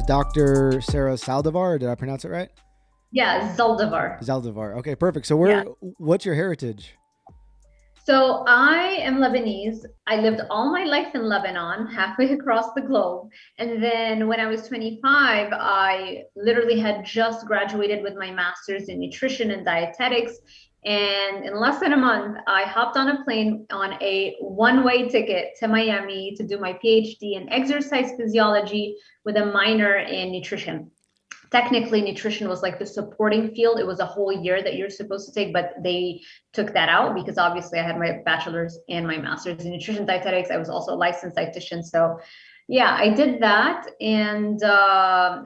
Dr. Sarah Saldivar. Did I pronounce it right? Yeah, Zaldivar. Zaldivar. Okay, perfect. So Yeah. what's your heritage? So I am Lebanese. I lived Okay. all my life in Lebanon, halfway across the globe. And then when I was 25, I literally had just graduated with my master's in nutrition and dietetics. And in less than a month, I hopped on a plane on a one-way ticket to Miami to do my PhD in exercise physiology with a minor in nutrition. Technically nutrition was like the supporting field. It was a whole year that you're supposed to take, but they took that out because obviously I had my bachelor's and my master's in nutrition dietetics. I was also a licensed dietitian. So yeah, I did that. And I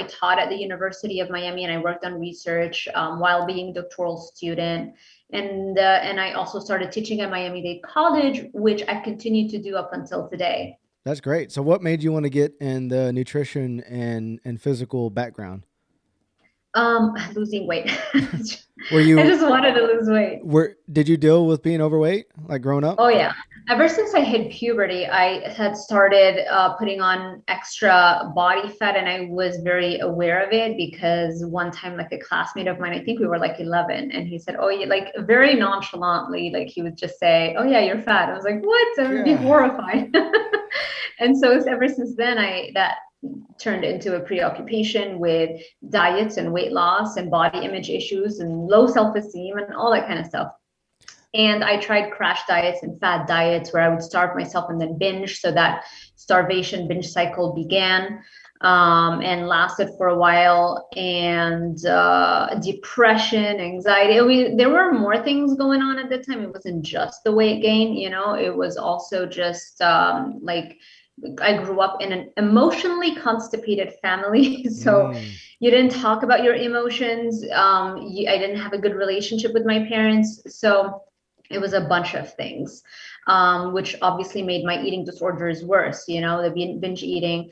taught at the University of Miami and I worked on research while being a doctoral student. And I also started teaching at Miami-Dade College, which I continue to do up until today. That's great. So what made you want to get in the nutrition and physical background? Losing weight. Were I you just wanted to lose weight. were did you deal with being overweight like growing up? Oh yeah. Ever since I hit puberty, I had started putting on extra body fat, and I was very aware of it because one time, like a classmate of mine, I think we were like 11, and he said, "Oh, you like," very nonchalantly, like he would just say, "Oh yeah, you're fat." I was like, "What?" I would be Yeah. horrified. And so ever since then, I that turned into a preoccupation with diets and weight loss and body image issues and low self-esteem and all that kind of stuff. And I tried crash diets and fad diets where I would starve myself and then binge. So that starvation binge cycle began and lasted for a while. And depression, anxiety. There were more things going on at the time. It wasn't just the weight gain, it was also just like I grew up in an emotionally constipated family. So Mm. you didn't talk about your emotions. I didn't have a good relationship with my parents. So it was a bunch of things, which obviously made my eating disorders worse, the binge eating,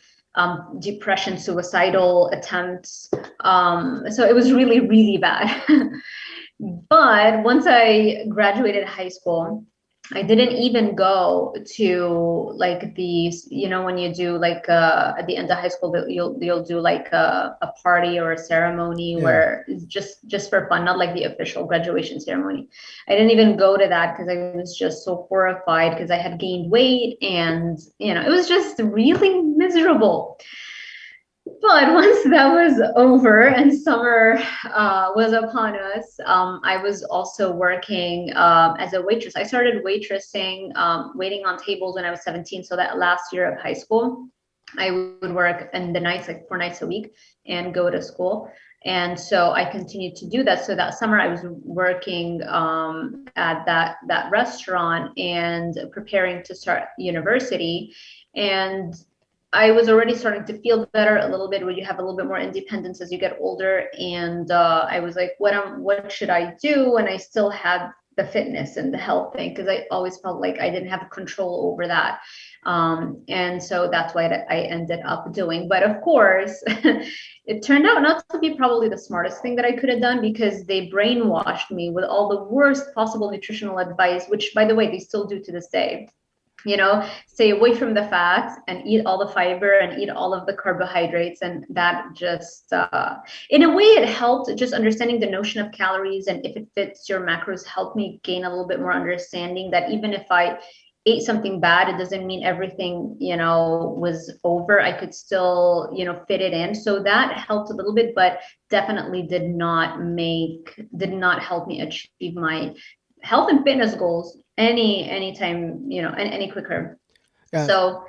depression, suicidal attempts. So it was really, really bad. But once I graduated high school, I didn't even go to like these, when you do like at the end of high school, that you'll do like a party or a ceremony Yeah. where it's just for fun, not like the official graduation ceremony. I didn't even go to that because I was just so horrified because I had gained weight and it was just really miserable. But once that was over and summer was upon us, I was also working as a waitress. I started waitressing, waiting on tables when I was 17. So that last year of high school, I would work in the nights, like 4 nights a week, and go to school. And so I continued to do that. So that summer, I was working at that restaurant and preparing to start university. And I was already starting to feel better a little bit when you have a little bit more independence as you get older. And I was like, what should I do? And I still had the fitness and the health thing because I always felt like I didn't have control over that. And so that's what I ended up doing. But of course, it turned out not to be probably the smartest thing that I could have done because they brainwashed me with all the worst possible nutritional advice, which, by the way, they still do to this day. Stay away from the fats and eat all the fiber and eat all of the carbohydrates. And that just, in a way, it helped just understanding the notion of calories and if it fits your macros, helped me gain a little bit more understanding that even if I ate something bad, it doesn't mean everything, was over. I could still, fit it in. So that helped a little bit, but definitely did not help me achieve my health and fitness goals anytime, any quicker. Yeah. So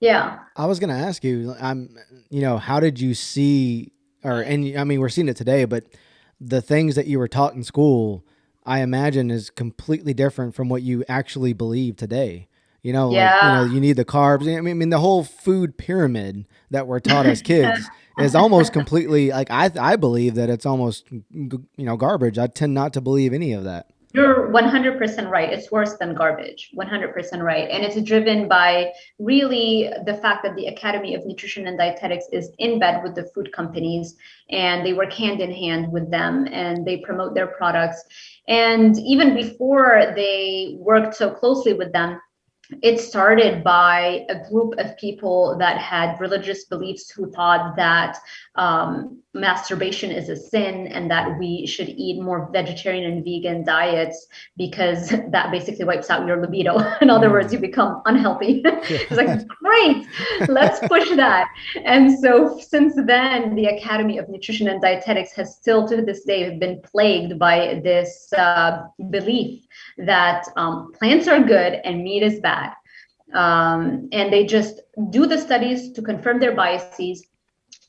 yeah. I was gonna ask you, how did you see, and I mean, we're seeing it today, but the things that you were taught in school, I imagine, is completely different from what you actually believe today. Yeah. You need the carbs. I mean, the whole food pyramid that we're taught as kids is almost completely like I believe that it's almost garbage. I tend not to believe any of that. You're 100% right. It's worse than garbage. 100% right. And it's driven by really the fact that the Academy of Nutrition and Dietetics is in bed with the food companies and they work hand in hand with them and they promote their products. And even before they worked so closely with them, It started by a group of people that had religious beliefs who thought that masturbation is a sin and that we should eat more vegetarian and vegan diets because that basically wipes out your libido. In other words, you become unhealthy. It's like, great, let's push that. And so since then, the Academy of Nutrition and Dietetics has still to this day been plagued by this belief that plants are good and meat is bad. And they just do the studies to confirm their biases,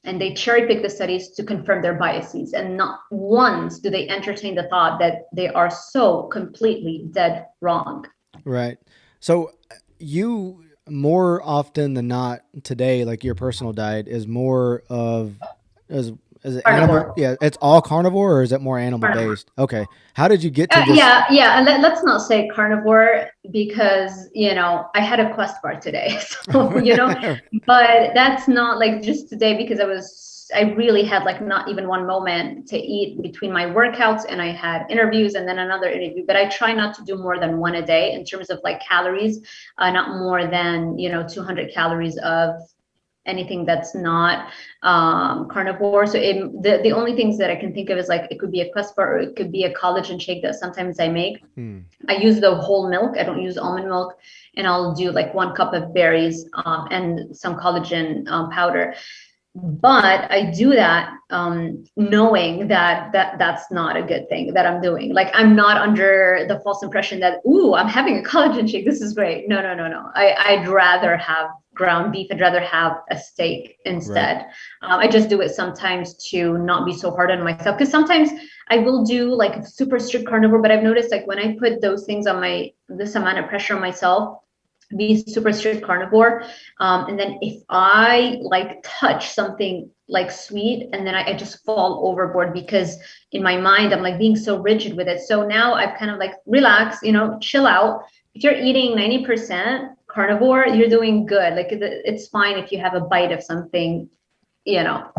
and they cherry pick the studies to confirm their biases. And not once do they entertain the thought that they are so completely dead wrong. Right. So you more often than not today, like your personal diet is more of is it animal? Carnivore. Yeah, it's all carnivore, or is it more animal Carnivore. based? Okay. How did you get to this? Yeah, yeah. And let's not say carnivore because, I had a quest bar today. So, but that's not like just today because I really had like not even one moment to eat between my workouts, and I had interviews and then another interview. But I try not to do more than one a day in terms of like calories, not more than, 200 calories of anything that's not carnivore. So the only things that I can think of is like it could be a quest bar or it could be a collagen shake that sometimes I make. I use the whole milk. I don't use almond milk, and I'll do like 1 cup of berries and some collagen powder. But I do that knowing that's not a good thing that I'm doing. Like I'm not under the false impression that, ooh, I'm having a collagen shake. This is great. No, no, no, no. I'd rather have ground beef. I'd rather have a steak instead. Right. I just do it sometimes to not be so hard on myself, because sometimes I will do like super strict carnivore, but I've noticed like when I put those things on this amount of pressure on myself, be super strict carnivore, and then if I like touch something like sweet, and then I just fall overboard because in my mind I'm like being so rigid with it. So now I've kind of like relax, chill out. If you're eating 90% carnivore, you're doing good. Like it's fine if you have a bite of something,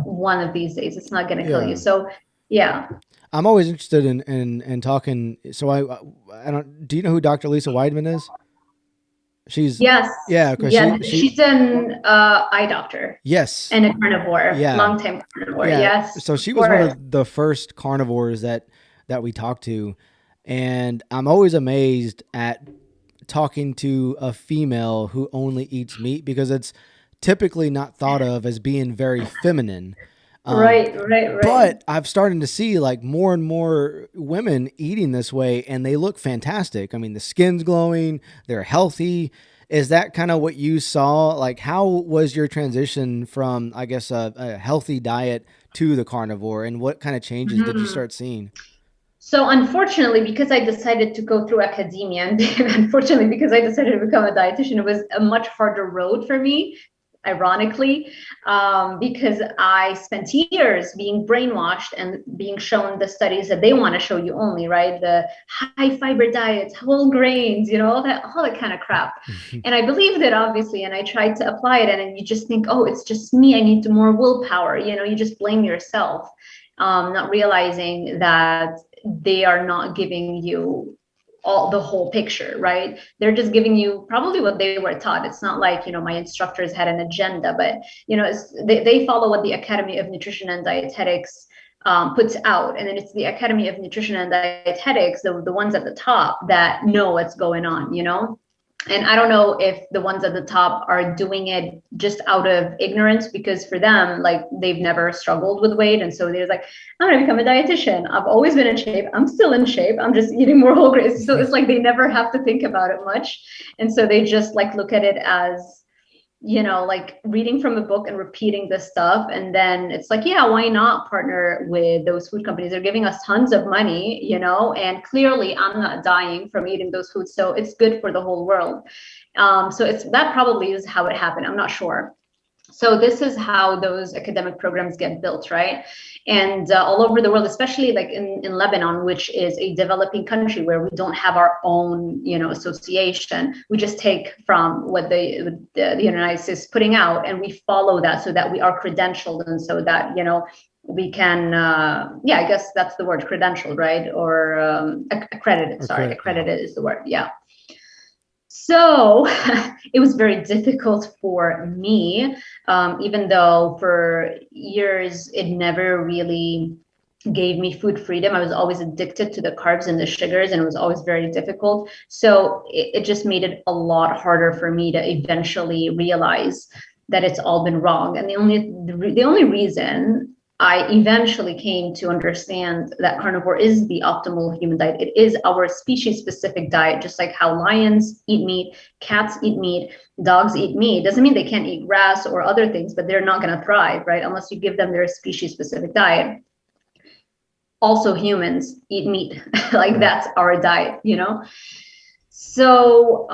one of these days. It's not going to kill you. So yeah. I'm always interested in talking. So I don't. Do you know who Dr. Lisa Weidman is? She's yes, yeah, she's an eye doctor. Yes, and a carnivore, yeah, long time carnivore. yeah. Yes, So she was one of the first carnivores that we talked to, and I'm always amazed at talking to a female who only eats meat, because it's typically not thought of as being very feminine. Right. But I've started to see like more and more women eating this way, and they look fantastic. I mean, the skin's glowing, they're healthy. Is that kind of what you saw? Like, how was your transition from, I guess, a healthy diet to the carnivore, and what kind of changes did you start seeing? So unfortunately, because I decided to go through academia, and unfortunately, because I decided to become a dietitian, it was a much harder road for me, ironically, because I spent years being brainwashed and being shown the studies that they want to show you only, right? The high fiber diets, whole grains, all that kind of crap. And I believed it, obviously, and I tried to apply it. And then you just think, oh, it's just me. I need more willpower. You just blame yourself, not realizing that they are not giving you the whole picture, right? They're just giving you probably what they were taught. It's not like, my instructors had an agenda, but, they follow what the Academy of Nutrition and Dietetics puts out. And then it's the Academy of Nutrition and Dietetics, the ones at the top that know what's going on, And I don't know if the ones at the top are doing it just out of ignorance, because for them, like they've never struggled with weight. And so they're like, I'm going to become a dietitian. I've always been in shape. I'm still in shape. I'm just eating more whole grains. So it's like they never have to think about it much. And so they just like look at it as, like reading from a book and repeating this stuff. And then it's like, yeah, why not partner with those food companies? They're giving us tons of money, and clearly I'm not dying from eating those foods. So it's good for the whole world. So that probably is how it happened. I'm not sure. So this is how those academic programs get built, right? And all over the world, especially like in Lebanon, which is a developing country where we don't have our own, association. We just take from what the United States is putting out, and we follow that so that we are credentialed, and so that, we can, I guess that's the word, credentialed, right? Or accredited. Sorry, accredited is the word. Yeah. So it was very difficult for me, even though for years it never really gave me food freedom. I was always addicted to the carbs and the sugars, and it was always very difficult. So it just made it a lot harder for me to eventually realize that it's all been wrong. And the only reason I eventually came to understand that carnivore is the optimal human diet. It is our species specific diet, just like how lions eat meat, cats eat meat, dogs eat meat. Doesn't mean they can't eat grass or other things, but they're not going to thrive, right? Unless you give them their species specific diet. Also, humans eat meat. Like that's our diet, you know? So,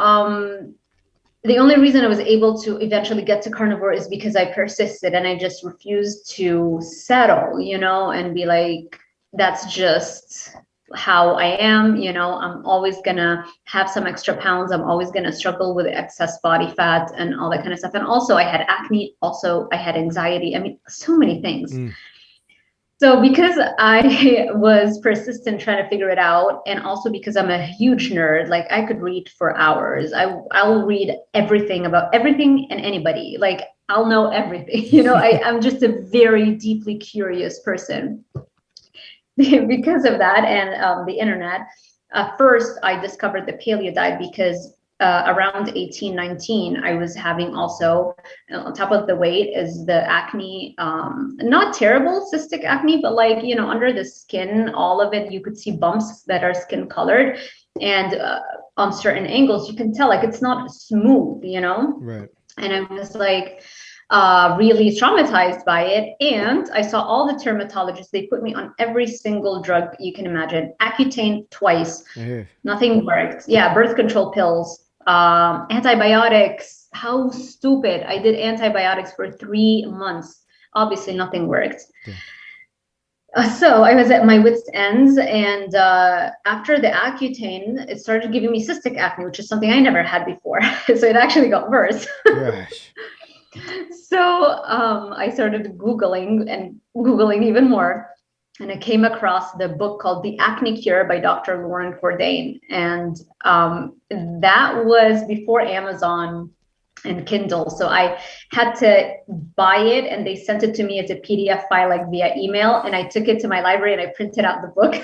the only reason I was able to eventually get to carnivore is because I persisted and I just refused to settle, you know, and be like, that's just how I am, you know, I'm always gonna have some extra pounds. I'm always gonna struggle with excess body fat and all that kind of stuff. And also I had acne, also I had anxiety. I mean, so many things. So because I was persistent trying to figure it out, and also because I'm a huge nerd, like I could read for hours. I'll read everything about everything and anybody. Like I'll know everything. You know, I'm just a very deeply curious person. Because of that and the internet, first I discovered the paleo diet because around 18, 19, I was having also on top of the weight is the acne, not terrible cystic acne, but like, you know, under the skin, all of it, you could see bumps that are skin colored. And on certain angles, you can tell like it's not smooth, you know? Right. And I was like, really traumatized by it. And I saw all the dermatologists, they put me on every single drug you can imagine. Accutane twice, nothing worked. Yeah, birth control pills, antibiotics. How stupid. I did antibiotics for 3 months. Obviously, nothing worked. So I was at my wit's ends, and after the Accutane, it started giving me cystic acne, which is something I never had before. So it actually got worse. Gosh. So I started Googling even more. And I came across the book called The Acne Cure by Dr. Lauren Cordain. And that was before Amazon and Kindle. So I had to buy it, and they sent it to me as a PDF file, like via email. And I took it to my library and I printed out the book.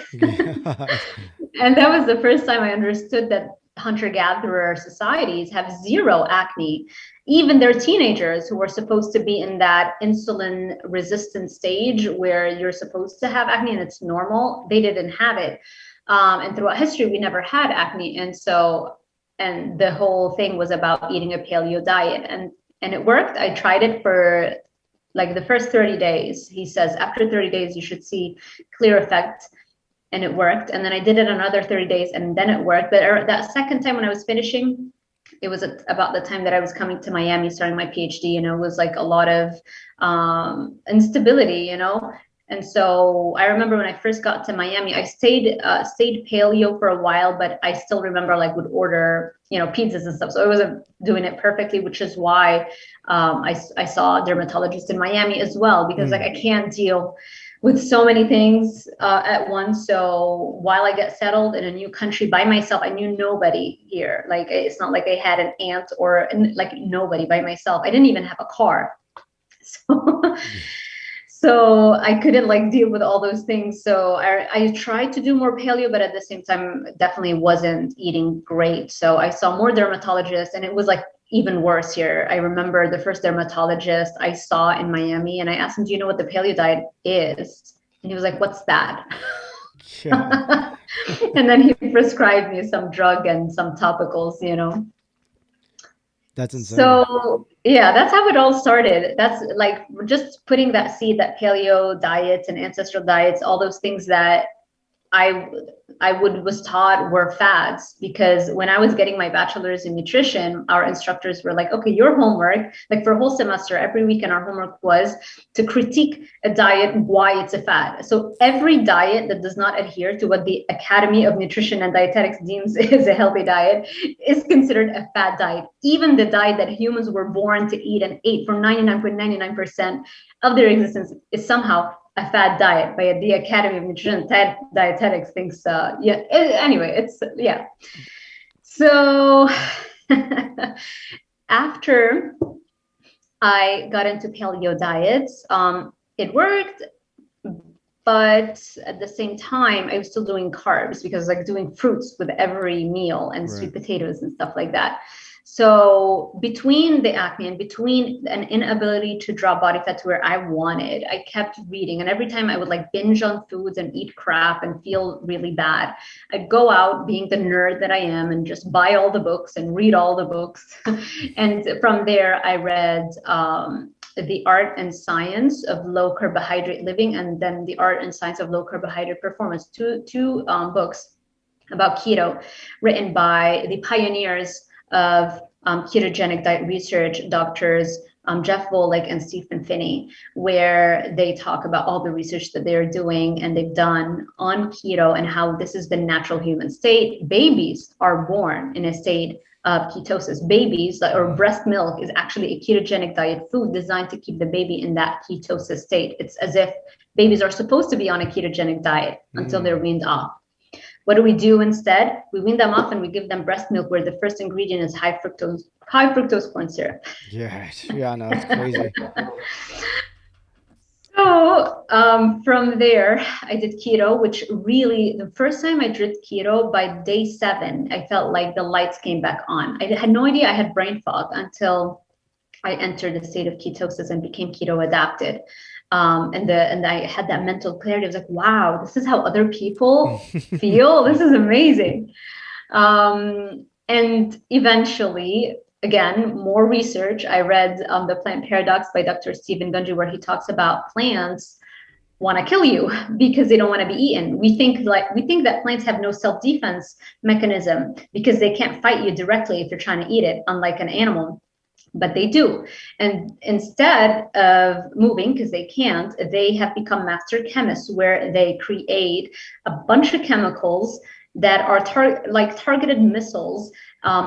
And that was the first time I understood that hunter-gatherer societies have zero acne. Even their teenagers who were supposed to be in that insulin resistant stage where you're supposed to have acne and it's normal, they didn't have it. And throughout history, we never had acne. And the whole thing was about eating a paleo diet. And it worked. I tried it for like the first 30 days. He says after 30 days, you should see clear effect. And it worked. And then I did it another 30 days and then it worked. But that second time when I was finishing, it was about the time that I was coming to Miami, starting my PhD, and it was like a lot of instability, you know? And so I remember when I first got to Miami, I stayed paleo for a while, but I still remember like would order, you know, pizzas and stuff. So I wasn't doing it perfectly, which is why I saw a dermatologist in Miami as well, because like I can't deal with so many things at once. So while I get settled in a new country by myself, I knew nobody here. Like it's not like I had an aunt or like nobody by myself. I didn't even have a car. So I couldn't like deal with all those things. So I tried to do more paleo, but at the same time, definitely wasn't eating great. So I saw more dermatologists, and it was like even worse here. I remember the first dermatologist I saw in Miami, and I asked him, "Do you know what the paleo diet is?" And he was like, "What's that?" Yeah. And then he prescribed me some drug and some topicals, you know. That's insane. So yeah, that's how it all started. That's like just putting that seed, that paleo diets and ancestral diets, all those things that I was taught were fads, because when I was getting my bachelor's in nutrition, our instructors were like, okay, your homework, like for a whole semester, every weekend, our homework was to critique a diet, why it's a fad. So every diet that does not adhere to what the Academy of Nutrition and Dietetics deems is a healthy diet is considered a fad diet. Even the diet that humans were born to eat and ate for 99.99% of their existence is somehow a fad diet by the Academy of Nutrition and Dietetics thinks, anyway, it's, yeah. So After I got into paleo diets, it worked, but at the same time, I was still doing carbs because like doing fruits with every meal and Right. sweet potatoes and stuff like that. So between the acne and between an inability to drop body fat to where I wanted, I kept reading. And every time I would like binge on foods and eat crap and feel really bad, I'd go out being the nerd that I am and just buy all the books and read all the books. And from there, I read the art and science of low carbohydrate living, and then the art and science of low carbohydrate performance. Two books about keto, written by the pioneers of ketogenic diet research, doctors Jeff Volek and Stephen Finney, where they talk about all the research that they're doing and they've done on keto and how this is the natural human state. Babies are born in a state of ketosis. Babies or breast milk is actually a ketogenic diet food designed to keep the baby in that ketosis state. It's as if babies are supposed to be on a ketogenic diet until they're weaned off. What do we do instead? We wean them off and we give them breast milk where the first ingredient is high fructose corn syrup. Yeah. Yeah. No, it's crazy. So from there, I did keto, which really, the first time I did keto, by day 7, I felt like the lights came back on. I had no idea I had brain fog until I entered the state of ketosis and became keto adapted. And I had that mental clarity. I was like, wow, this is how other people feel. This is amazing. And eventually, again, more research. I read The Plant Paradox by Dr. Stephen Gundry, where he talks about plants want to kill you because they don't want to be eaten. We think that plants have no self-defense mechanism because they can't fight you directly if you're trying to eat it, unlike an animal. But they do. And instead of moving, because they can't, they have become master chemists where they create a bunch of chemicals that are targeted missiles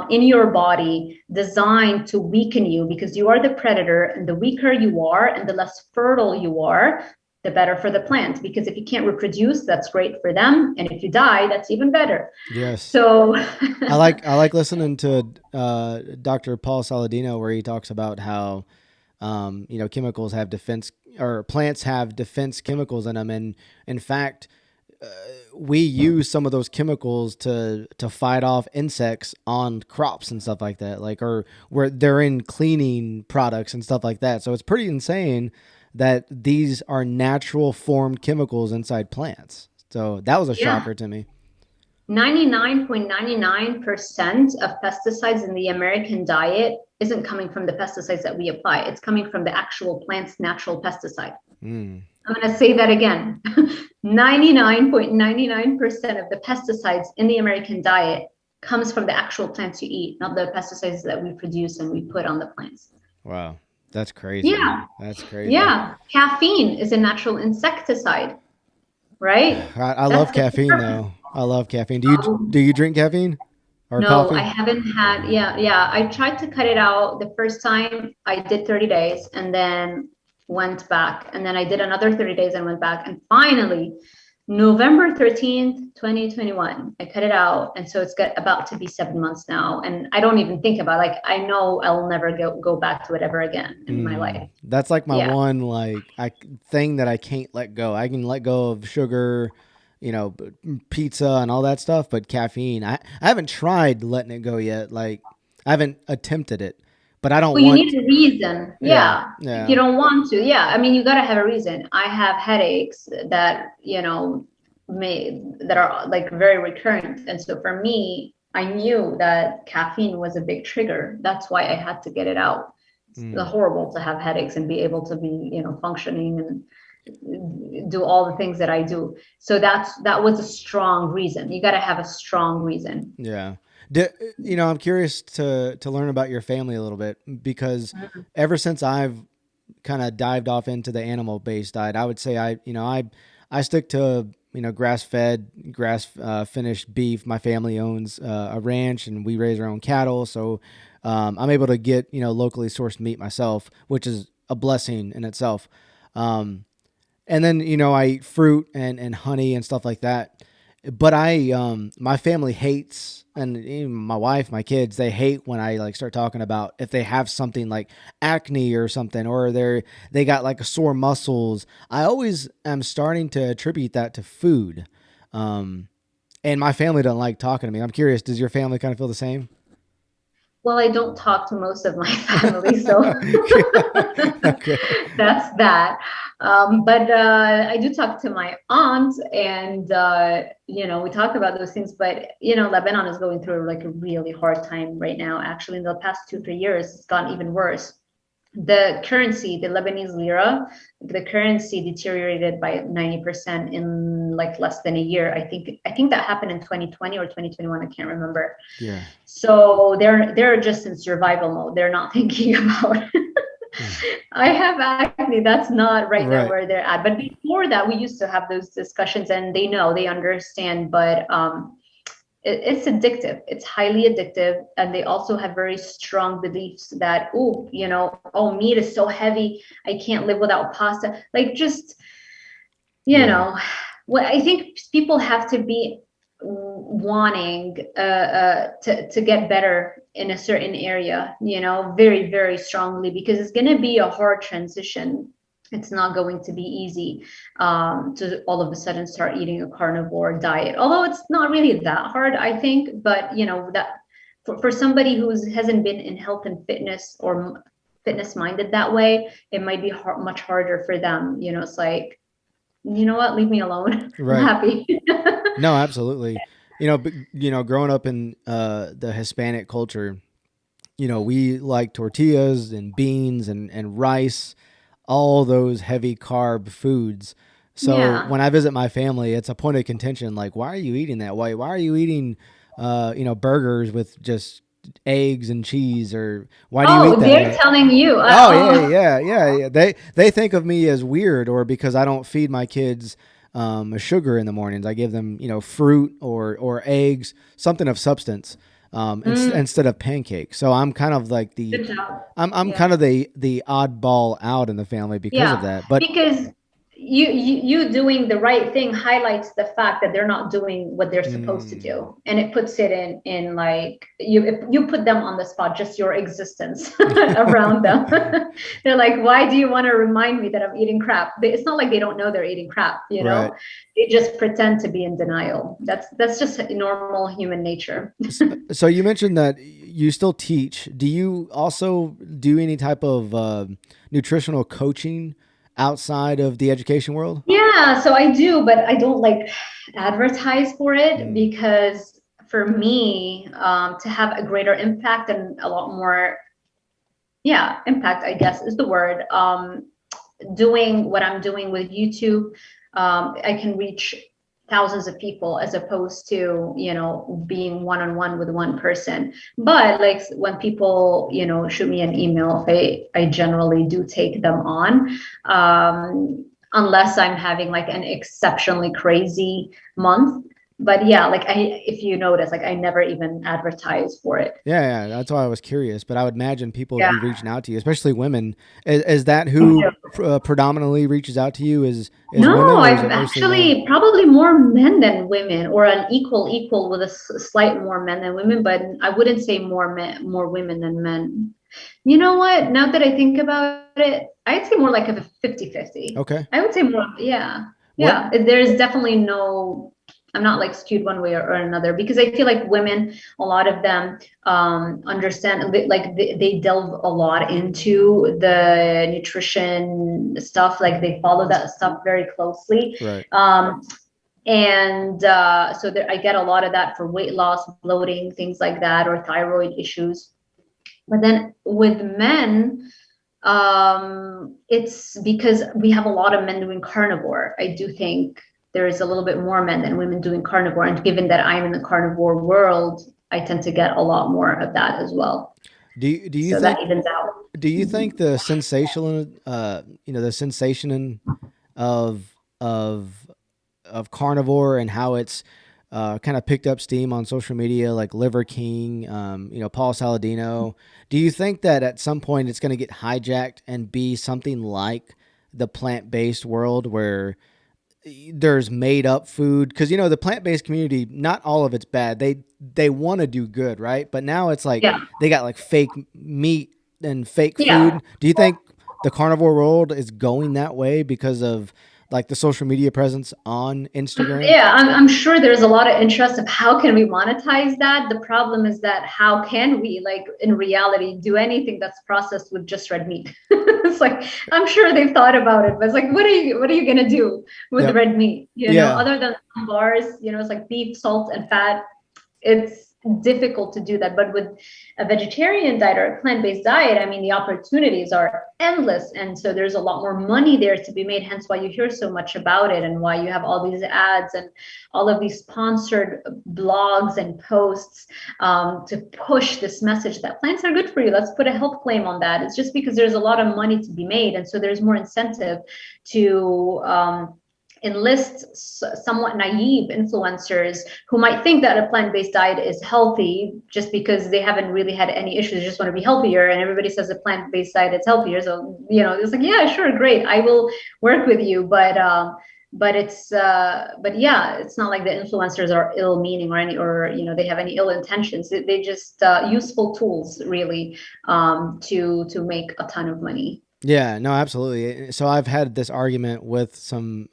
in your body designed to weaken you, because you are the predator, and the weaker you are and the less fertile you are, the better for the plant. Because if you can't reproduce, that's great for them. And if you die, that's even better. Yes. So I like listening to Dr. Paul Saladino, where he talks about how chemicals have defense, or plants have defense chemicals in them, and in fact, we use some of those chemicals to fight off insects on crops and stuff like that, like, or where they're in cleaning products and stuff like that. So it's pretty insane that these are natural formed chemicals inside plants. So that was a shocker to me. 99.99% of pesticides in the American diet isn't coming from the pesticides that we apply. It's coming from the actual plant's natural pesticide. I'm going to say that again. 99.99% of the pesticides in the American diet comes from the actual plants you eat, not the pesticides that we produce and we put on the plants. Wow. That's crazy. Yeah. That's crazy. Yeah. Caffeine is a natural insecticide, right? I love caffeine though. I love caffeine. Do you drink caffeine or No, coffee? I haven't had. Yeah. I tried to cut it out the first time. I did 30 days and then went back. And then I did another 30 days and went back. And finally, November 13th, 2021, I cut it out. And so it's about to be 7 months now. And I don't even think about it. Like, I know I'll never go back to it ever again in my life. That's like my one thing that I can't let go. I can let go of sugar, pizza and all that stuff, but caffeine, I haven't tried letting it go yet. Like, I haven't attempted it, but I don't Well, want. you need a reason. Yeah. Yeah. If you don't want to. Yeah. I mean, you got to have a reason. I have headaches that, that are like very recurrent. And so for me, I knew that caffeine was a big trigger. That's why I had to get it out. It's horrible to have headaches and be able to be, functioning and do all the things that I do. So that was a strong reason. You got to have a strong reason. Yeah. I'm curious to learn about your family a little bit, because ever since I've kind of dived off into the animal based diet, I would say I stick to, grass fed, finished beef. My family owns a ranch and we raise our own cattle. So I'm able to get, locally sourced meat myself, which is a blessing in itself. And then, I eat fruit and honey and stuff like that. but my family hates, and even my wife, my kids, they hate when I like start talking about if they have something like acne or something, or they got like a sore muscles. I always am starting to attribute that to food. Um, and my family don't like talking to me. I'm curious, does your family kind of feel the same? Well, I don't talk to most of my family, so Okay. that's that. But I do talk to my aunt, and we talk about those things. But Lebanon is going through like a really hard time right now. Actually, in the past 2, 3 years, it's gotten even worse. The currency, the Lebanese lira, the currency deteriorated by 90% in like less than a year. I think that happened in 2020 or 2021. I can't remember. Yeah. So they're just in survival mode. They're not thinking about I have acne. That's not right now Right. where they're at. But before that, we used to have those discussions, and they know, they understand. But it's addictive. It's highly addictive, and they also have very strong beliefs that, meat is so heavy. I can't live without pasta. Like, just you Yeah. know, what I think people have to be wanting to get better in a certain area, very, very strongly, because it's going to be a hard transition. It's not going to be easy to all of a sudden start eating a carnivore diet, although it's not really that hard, I think. But that for somebody who hasn't been in health and fitness or fitness minded that way, it might be much harder for them. It's like, you know what, leave me alone. I'm Right. happy. No, absolutely. Growing up in the Hispanic culture, we like tortillas and beans and rice, all those heavy carb foods. So Yeah. when I visit my family, it's a point of contention. Like, why are you eating that? Why are you eating, burgers with just eggs and cheese, or why do you eat Oh, that they're way? telling you. Oh yeah. They think of me as weird, or because I don't feed my kids sugar in the mornings. I give them fruit or eggs, something of substance, Mm, instead of pancakes. So I'm kind of like good job. I'm Yeah. kind of the oddball out in the family because of Yeah. that. But Because you doing the right thing highlights the fact that they're not doing what they're supposed to mm, do. And it puts it in like, if you put them on the spot, just your existence around them. They're like, why do you want to remind me that I'm eating crap? It's not like they don't know they're eating crap, right. They just pretend to be in denial. That's just normal human nature. So you mentioned that you still teach. Do you also do any type of nutritional coaching outside of the education world? Yeah, so I do, but I don't like advertise for it, Mm, because for me, to have a greater impact and a lot more, yeah, impact, I guess is the word. Doing what I'm doing with YouTube, I can reach thousands of people, as opposed to, being one on one with one person. But like, when people, shoot me an email, I generally do take them on. Unless I'm having like an exceptionally crazy month. But yeah, like, if you notice, like, I never even advertise for it. yeah, that's why I was curious. But I would imagine people would Yeah. be reaching out to you, especially women. Is that I who do. predominantly reaches out to you? Is No, women, or is I've it mostly men? actually probably more men than women, or an equal with a slight more men than women, but I wouldn't say more women than men. You know what? Now that I think about it, I'd say more like a 50-50. Okay. I would say more, yeah. What? Yeah, there's definitely no, I'm not like skewed one way or another, because I feel like women, a lot of them understand, like they delve a lot into the nutrition stuff, like they follow that stuff very closely. Right. And so there, I get a lot of that for weight loss, bloating, things like that, or thyroid issues. But then with men, it's because we have a lot of men doing carnivore. I do think there is a little bit more men than women doing carnivore. And given that I'm in the carnivore world, I tend to get a lot more of that as well. Do you So that think evens out. do you think the sensational the sensation of of carnivore and how it's kind of picked up steam on social media, like Liver King, Paul Saladino. Do you think that at some point it's going to get hijacked and be something like the plant based world, where there's made up food, because the plant-based community, not all of it's bad. They want to do good, right? But now it's like Yeah. they got like fake meat and fake Yeah. food. Do you think the carnivore world is going that way because of like the social media presence on Instagram? Yeah, I'm sure there's a lot of interest of how can we monetize that. The problem is that how can we, like in reality, do anything that's processed with just red meat? It's like I'm sure they've thought about it, but it's like what are you gonna do with Yep. red meat? Yeah. Other than some bars, it's like beef, salt, and fat. It's difficult to do that. But with a vegetarian diet or a plant-based diet, I mean, the opportunities are endless. And so there's a lot more money there to be made, hence why you hear so much about it and why you have all these ads and all of these sponsored blogs and posts to push this message that plants are good for you. Let's put a health claim on that. It's just because there's a lot of money to be made. And so there's more incentive to enlist somewhat naive influencers who might think that a plant-based diet is healthy just because they haven't really had any issues, they just want to be healthier, and everybody says a plant-based diet is healthier. So it's like, yeah, sure, great, I will work with you, but yeah, it's not like the influencers are ill-meaning or they have any ill intentions. They just useful tools, really, to make a ton of money. Yeah, no, absolutely. So I've had this argument with some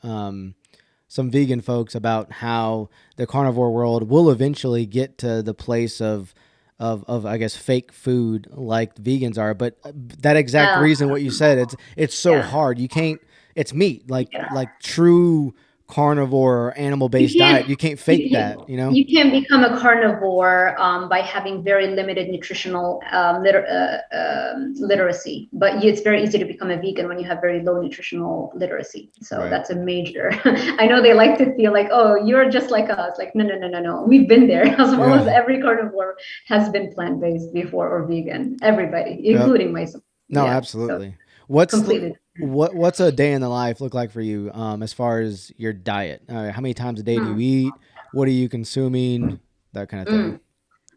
vegan folks about how the carnivore world will eventually get to the place of I guess fake food like vegans are. But that exact Uh, reason what you said, it's so yeah. hard. You can't. It's meat, Yeah. like true carnivore or animal You based diet. can't You can't you, fake that. you can't become a carnivore by having very limited nutritional literacy, but it's very easy to become a vegan when you have very low nutritional literacy. So Right. that's a major. I know they like to feel like, oh, you're just like us. Like, no, no, no, no, no. We've been there as well as Yeah. every carnivore has been plant-based before or vegan. Everybody, Yep. including myself. No, Yeah. So absolutely. What's the completely. what's a day in the life look like for you as far as your diet? How many times a day do you Mm, eat? What are you consuming? That kind of thing.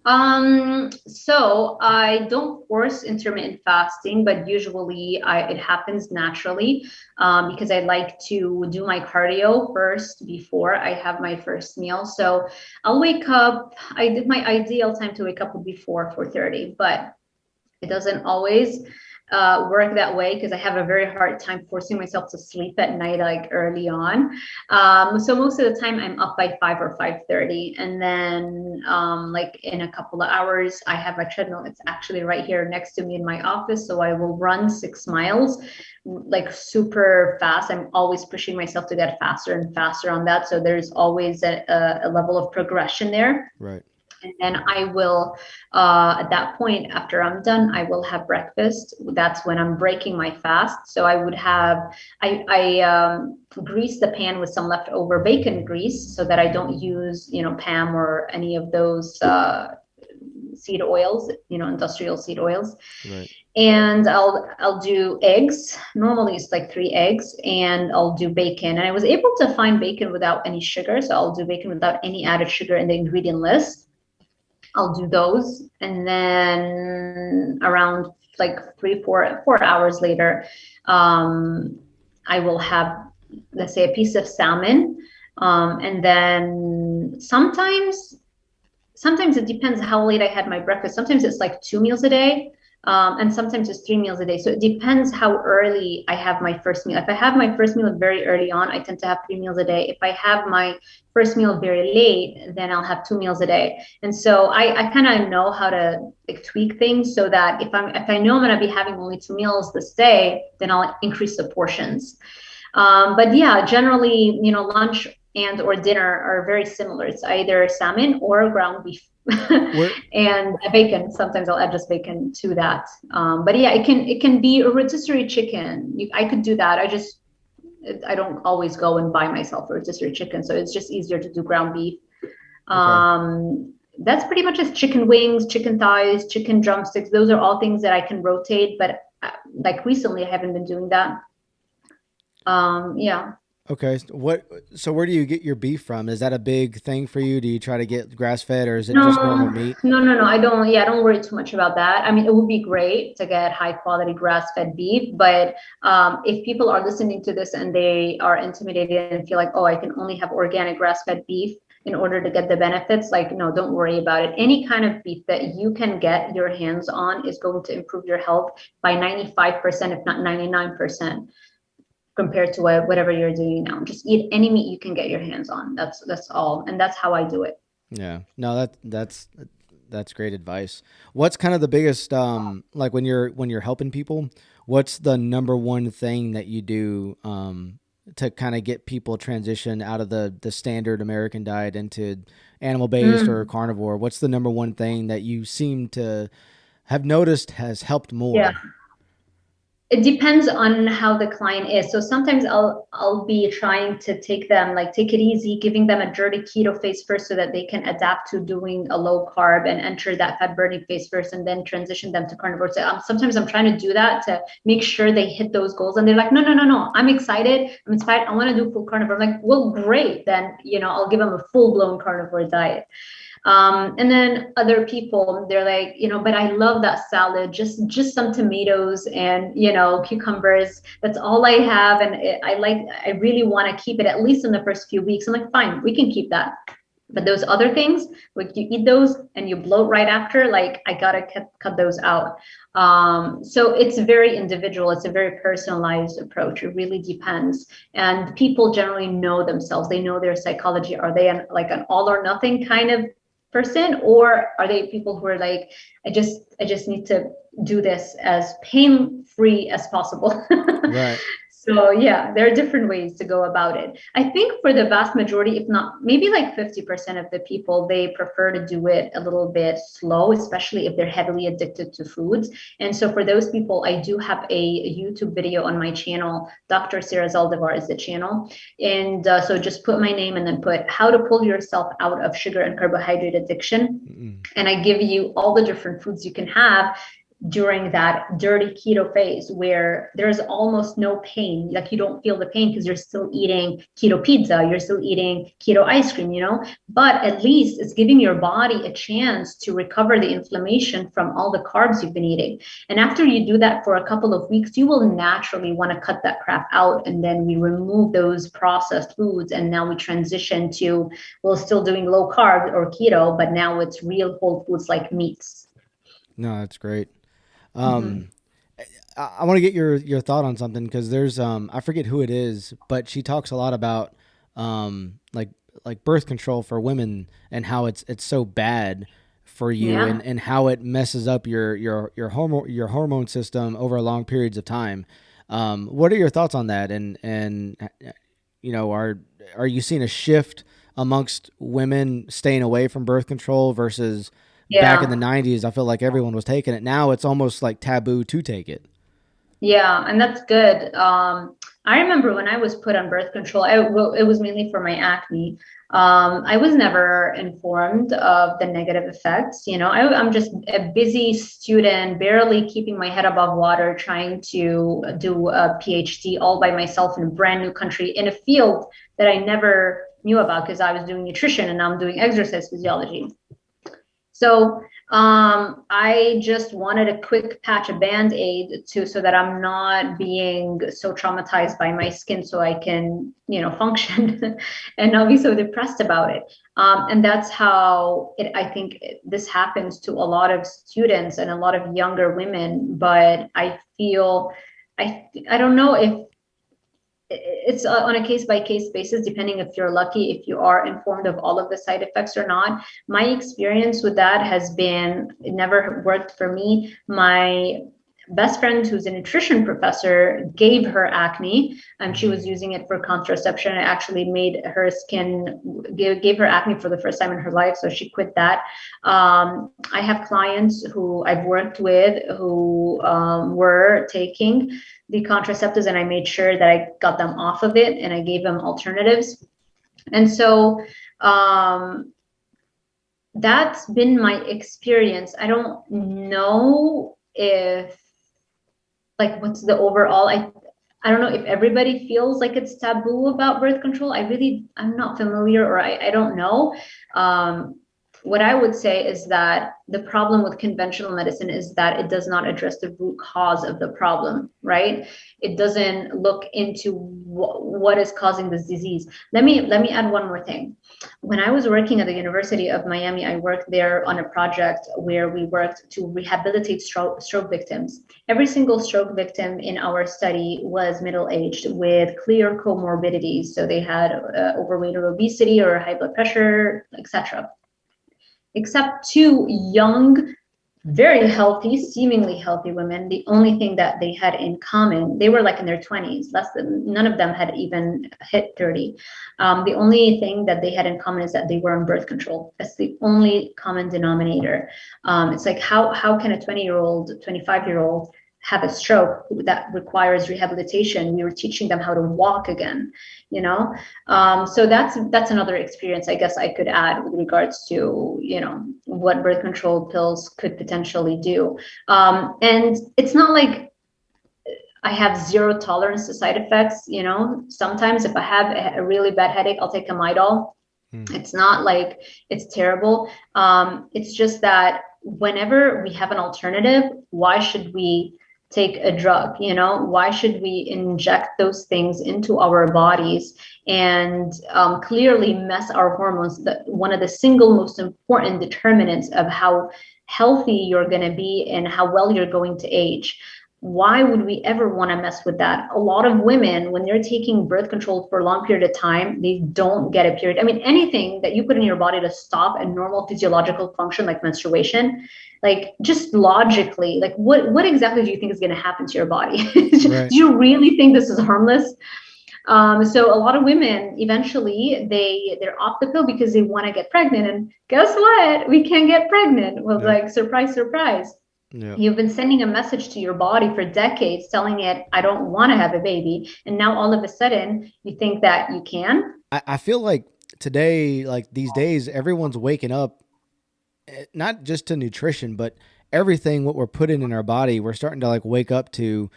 mm. So I don't force intermittent fasting, but usually it happens naturally, because I like to do my cardio first before I have my first meal. So I'll wake up. I did my ideal time to wake up would be 4:30, but it doesn't always work that way because I have a very hard time forcing myself to sleep at night, like early on. So most of the time I'm up by 5 or 5:30, and then like in a couple of hours I have a treadmill. It's actually right here next to me in my office, so I will run 6 miles, like super fast. I'm always pushing myself to get faster and faster on that. So there's always a level of progression there. Right. And then I will, at that point, after I'm done, I will have breakfast. That's when I'm breaking my fast. So I would have, I grease the pan with some leftover bacon grease so that I don't use, Pam or any of those seed oils, industrial seed oils. Right. And I'll do eggs. Normally it's like 3 eggs, and I'll do bacon. And I was able to find bacon without any sugar, so I'll do bacon without any added sugar in the ingredient list. I'll do those, and then around like 4 hours later, I will have, let's say, a piece of salmon, and then sometimes it depends how late I had my breakfast. Sometimes it's like 2 meals a day, and sometimes it's 3 meals a day. So it depends how early I have my first meal. If I have my first meal very early on, I tend to have 3 meals a day. If I have my first meal very late, then I'll have 2 meals a day. And so I kind of know how to like tweak things so that if I know I'm going to be having only 2 meals this day, then I'll increase the portions. But yeah, generally, lunch and or dinner are very similar. It's either salmon or ground beef. Where And bacon. Sometimes I'll add just bacon to that. But yeah, it can be a rotisserie chicken. I could do that. I don't always go and buy myself a rotisserie chicken, so it's just easier to do ground beef. okay. That's pretty much just chicken wings, chicken thighs, chicken drumsticks. Those are all things that I can rotate, but like recently I haven't been doing that. Yeah. Okay. So where do you get your beef from? Is that a big thing for you? Do you try to get grass fed or is it just No, normal meat? no. I don't, yeah, I don't worry too much about that. I mean, it would be great to get high quality grass-fed beef, but if people are listening to this and they are intimidated and feel like, oh, I can only have organic grass-fed beef in order to get the benefits, like, no, don't worry about it. Any kind of beef that you can get your hands on is going to improve your health by 95%, if not 99%. Compared to whatever you're doing now, just eat any meat you can get your hands on. That's all, and that's how I do it. Yeah. No, that's great advice. What's kind of the biggest like when you're helping people, what's the number one thing that you do to kind of get people transition out of the standard American diet into animal based or Mm, carnivore? What's the number one thing that you seem to have noticed has helped yeah. more? It depends on how the client is. So sometimes I'll be trying to take them, like, take it easy, giving them a dirty keto phase first so that they can adapt to doing a low carb and enter that fat burning phase first, and then transition them to carnivore. So sometimes I'm trying to do that to make sure they hit those goals, and they're like, no, I'm excited, I'm inspired, I want to do full carnivore. I'm like, well, great, then, I'll give them a full blown carnivore diet. And then other people, they're like, but I love that salad, just some tomatoes and, cucumbers. That's all I have. And I really want to keep it at least in the first few weeks. I'm like, fine, we can keep that. But those other things, like, you eat those and you bloat right after, like, I gotta cut those out. So it's very individual. It's a very personalized approach. It really depends. And people generally know themselves. They know their psychology. Are they like an all or nothing kind of person, or are they people who are like, I just need to do this as pain free as possible? Right. So yeah, there are different ways to go about it. I think for the vast majority, if not maybe like 50% of the people, they prefer to do it a little bit slow, especially if they're heavily addicted to foods. And so for those people, I do have a YouTube video on my channel. Dr. Sarah Zaldivar is the channel. And so just put my name and then put how to pull yourself out of sugar and carbohydrate addiction. Mm-mm. And I give you all the different foods you can have during that dirty keto phase, where there's almost no pain. Like, you don't feel the pain because you're still eating keto pizza, you're still eating keto ice cream, but at least it's giving your body a chance to recover the inflammation from all the carbs you've been eating. And after you do that for a couple of weeks, you will naturally want to cut that crap out. And then we remove those processed foods. And now we transition to, well, still doing low carb or keto, but now it's real whole foods like meats. No, that's great. Mm-hmm. Um, I want to get your thought on something because there's I forget who it is, but she talks a lot about like birth control for women and how it's so bad for you Yeah. and how it messes up your hormone system over long periods of time. What are your thoughts on that? And are you seeing a shift amongst women staying away from birth control versus back in the Yeah. 90s? I feel like everyone was taking it. Now it's almost like taboo to take it. Yeah, and that's good. I remember when I was put on birth control, well, it was mainly for my acne. I was never informed of the negative effects. I'm just a busy student, barely keeping my head above water, trying to do a PhD all by myself in a brand new country in a field that I never knew about because I was doing nutrition and now I'm doing exercise physiology. So I just wanted a quick patch, a band-aid to so that I'm not being so traumatized by my skin so I can, function and not be so depressed about it. And that's how I think this happens to a lot of students and a lot of younger women. But I feel I don't know if it's on a case by case basis, depending if you're lucky, if you are informed of all of the side effects or not. My experience with that has been, it never worked for me. My best friend, who's a nutrition professor, gave her acne and she was using it for contraception. It actually made her skin, gave her acne for the first time in her life. So she quit that. I have clients who I've worked with who were taking the contraceptives, and I made sure that I got them off of it and I gave them alternatives. And so that's been my experience. I don't know if, like, what's the overall. I don't know if everybody feels like it's taboo about birth control. I'm not familiar, or I don't know. Um, what I would say is that the problem with conventional medicine is that it does not address the root cause of the problem, right? It doesn't look into what is causing this disease. Let me add one more thing. When I was working at the University of Miami, I worked there on a project where we worked to rehabilitate stroke victims. Every single stroke victim in our study was middle-aged with clear comorbidities. So they had overweight or obesity or high blood pressure, etc. Except two young, very healthy, seemingly healthy women. The only thing that they had in common, they were like in their 20s, none of them had even hit 30. The only thing that they had in common is that they were on birth control. That's the only common denominator. It's like, how can a 20-year-old, 25-year-old have a stroke that requires rehabilitation? We were teaching them how to walk again, you know. So that's another experience I guess I could add with regards to, you know, what birth control pills could potentially do. And it's not like I have zero tolerance to side effects. You know, sometimes if I have a really bad headache, I'll take a Midol. It's not like it's terrible. It's just that whenever we have an alternative, why should we take a drug? You know, why should we inject those things into our bodies and clearly mess our hormones? That one of the single most important determinants of how healthy you're going to be and how well you're going to age. Why would we ever want to mess with that? A lot of women, when they're taking birth control for a long period of time, they don't get a period. I mean, anything that you put in your body to stop a normal physiological function like menstruation, like just logically, like what exactly do you think is going to happen to your body? Do Right. you really think this is harmless? So a lot of women eventually they're off the pill because they want to get pregnant, and guess what? We can't get pregnant. Well, Yep. like surprise, surprise. Yep. You've been sending a message to your body for decades telling it, I don't want to have a baby. And now all of a sudden you think that you can. I feel like today, like these days, everyone's waking up not just to nutrition, but everything what we're putting in our body. We're starting to like wake up to,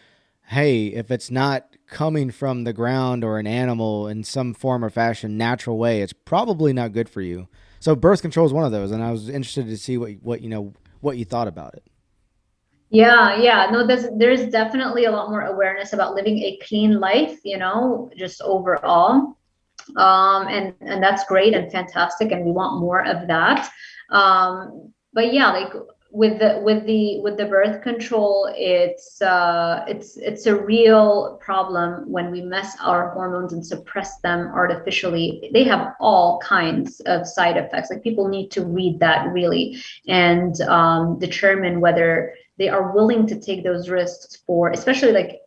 hey, if it's not coming from the ground or an animal in some form or fashion, natural way, it's probably not good for you. So birth control is one of those, and I was interested to see what you know what you thought about it. Yeah, yeah. No, there's definitely a lot more awareness about living a clean life, you know, just overall. And that's great and fantastic, and we want more of that. But yeah, like with the birth control, it's a real problem when we mess our hormones and suppress them artificially. They have all kinds of side effects. Like people need to read that really and determine whether they are willing to take those risks for, especially like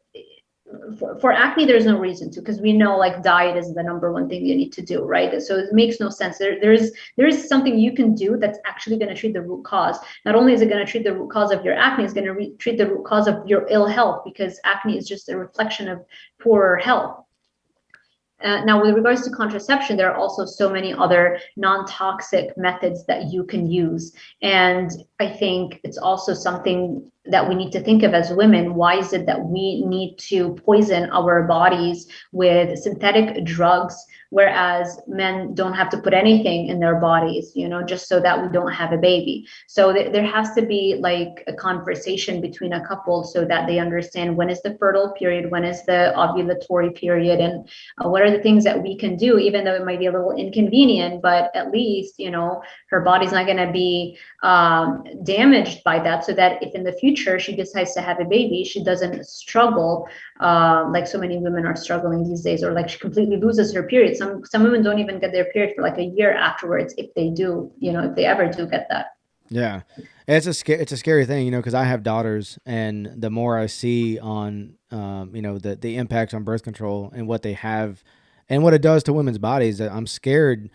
for acne, there's no reason to, because we know like diet is the number one thing you need to do, right? So it makes no sense. There is something you can do that's actually going to treat the root cause. Not only is it going to treat the root cause of your acne, it's going to treat the root cause of your ill health, because acne is just a reflection of poorer health. Now, with regards to contraception, there are also so many other non-toxic methods that you can use. And I think it's also something that we need to think of as women. Why is it that we need to poison our bodies with synthetic drugs, whereas men don't have to put anything in their bodies, you know, just so that we don't have a baby? So there has to be like a conversation between a couple so that they understand when is the fertile period, when is the ovulatory period, and what are the things that we can do, even though it might be a little inconvenient, but at least, you know, her body's not going to be damaged by that, so that if in the future she decides to have a baby, she doesn't struggle like so many women are struggling these days, or like she completely loses her period. Some women don't even get their period for like a year afterwards, if they do, you know, if they ever do get that. Yeah, it's a scary thing, you know, because I have daughters, and the more I see on, you know, the impacts on birth control and what they have, and what it does to women's bodies, I'm scared.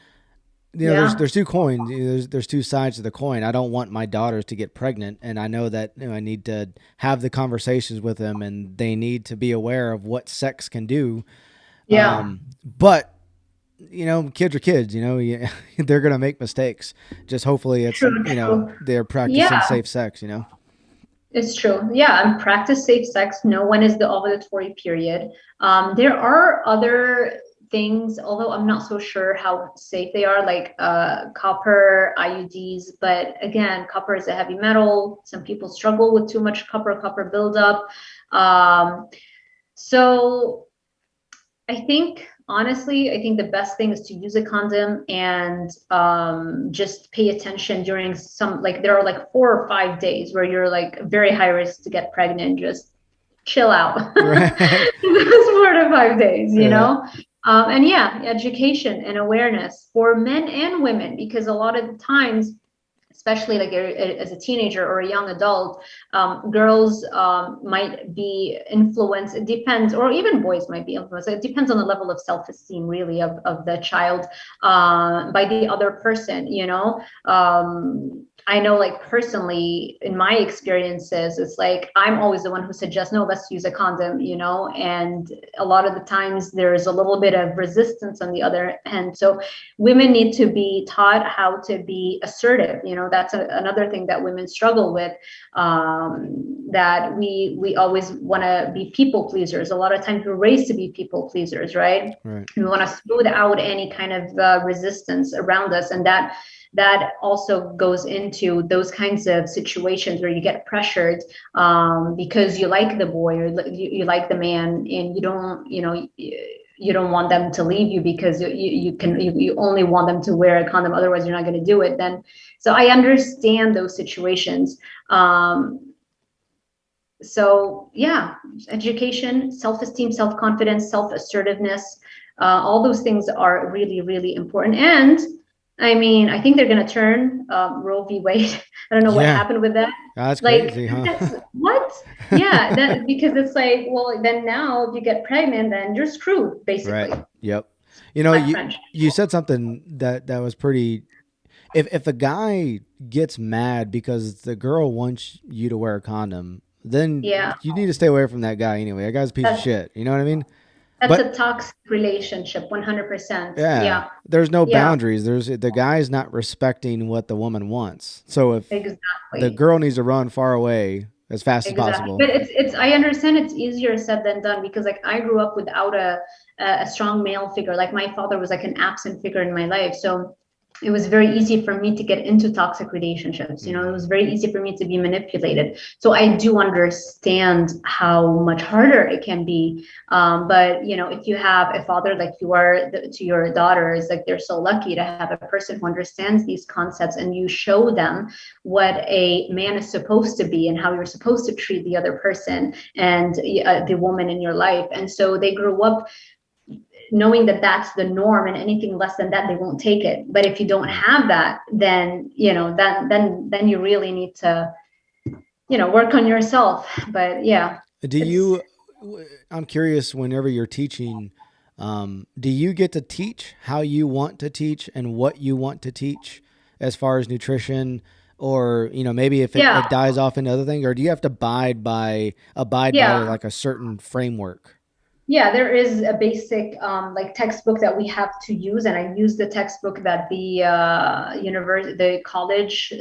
You know, Yeah. there's two coins. You know, there's two sides to the coin. I don't want my daughters to get pregnant, and I know that, you know, I need to have the conversations with them, and they need to be aware of what sex can do. Yeah. But you know, kids are kids. You know, they're gonna make mistakes. Just hopefully, it's, True, you know, true. they're practicing Yeah. safe sex. You know. It's true. Yeah, and practice safe sex. No one is the ovulatory period. There are other things, although I'm not so sure how safe they are, like copper IUDs. But again, copper is a heavy metal. Some people struggle with too much copper buildup. Um, so I think honestly, I think the best thing is to use a condom and just pay attention during some, like there are like 4 or 5 days where you're like very high risk to get pregnant. Just chill out Right. those 4 to 5 days, you Yeah. know? And yeah, education and awareness for men and women, because a lot of the times, especially like as a teenager or a young adult, girls might be influenced. It depends, or even boys might be influenced. It depends on the level of self-esteem, really, of the child by the other person. You know, I know, like personally, in my experiences, it's like I'm always the one who suggests, no, let's use a condom. You know, and a lot of the times there's a little bit of resistance on the other end. So women need to be taught how to be assertive. You know, that's another thing that women struggle with, that we always want to be people pleasers. A lot of times we're raised to be people pleasers, right? Right. We want to smooth out any kind of resistance around us, and that also goes into those kinds of situations where you get pressured because you like the boy, or you like the man, and you don't, you don't want them to leave you because you only want them to wear a condom, otherwise you're not going to do it. Then, so I understand those situations. So yeah, education, self-esteem, self-confidence, self-assertiveness, all those things are really, really important. And I mean, I think they're going to turn Roe v. Wade. I don't know what Yeah. happened with that. That's Like, crazy, huh? that's what? Yeah, that, because it's like, well, then now if you get pregnant, then you're screwed, Right. basically. Yep. You know, My you French. you said something that was pretty. If a guy gets mad because the girl wants you to wear a condom, then Yeah, you need to stay away from that guy anyway. That guy's a piece of that's shit. You know what I mean? that's a But toxic relationship, 100%. yeah, Yeah, there's no yeah, boundaries. There's the guy's not respecting what the woman wants. So if the exactly. girl needs to run far away as fast as Exactly. possible. But it's I understand it's easier said than done, because like I grew up without a strong male figure. Like my father was like an absent figure in my life. So it was very easy for me to get into toxic relationships. You know, it Hmm. was very easy for me to be manipulated. So I do understand how much harder it can be. But you know, if you have a father like you are to your daughters, like they're so lucky to have a person who understands these concepts, and you show them what a man is supposed to be and how you're supposed to treat the other person and the woman in your life. And so they grew up knowing that that's the norm, and anything less than that they won't take it. But if you don't Right. have that, then you know, then you really need to, you know, work on yourself. But yeah, Do it's you? I'm curious. Whenever you're teaching, do you get to teach how you want to teach and what you want to teach, as far as nutrition, or maybe if it, yeah, it dies off into other things, or do you have to abide by yeah. like a certain framework? Yeah, there is a basic like textbook that we have to use, and I use the textbook that the the college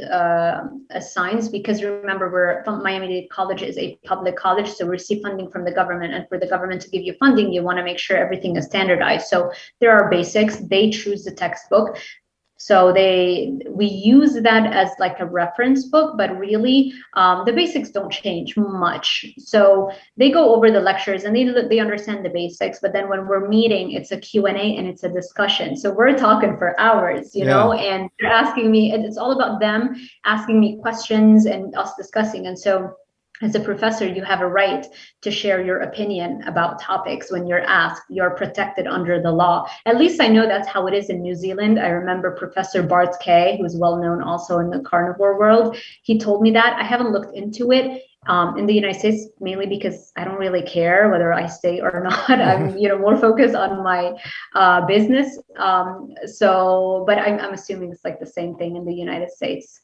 assigns, because remember, we're from Miami-Dade College is a public college, so we receive funding from the government, and for the government to give you funding, you want to make sure everything is standardized. So there are basics. They choose the textbook. So we use that as like a reference book, but really the basics don't change much. So they go over the lectures and they understand the basics, but then when we're meeting, it's a Q&A and it's a discussion. So we're talking for hours, you Yeah. know, and they're asking me, and it's all about them asking me questions and us discussing. And so as a professor, you have a right to share your opinion about topics. When you're asked, you're protected under the law. At least I know that's how it is in New Zealand. I remember Professor Bart Kay, who's well known also in the carnivore world. He told me that. I haven't looked into it in the United States, mainly because I don't really care whether I stay or not. I'm, more focused on my business. But I'm assuming it's like the same thing in the United States.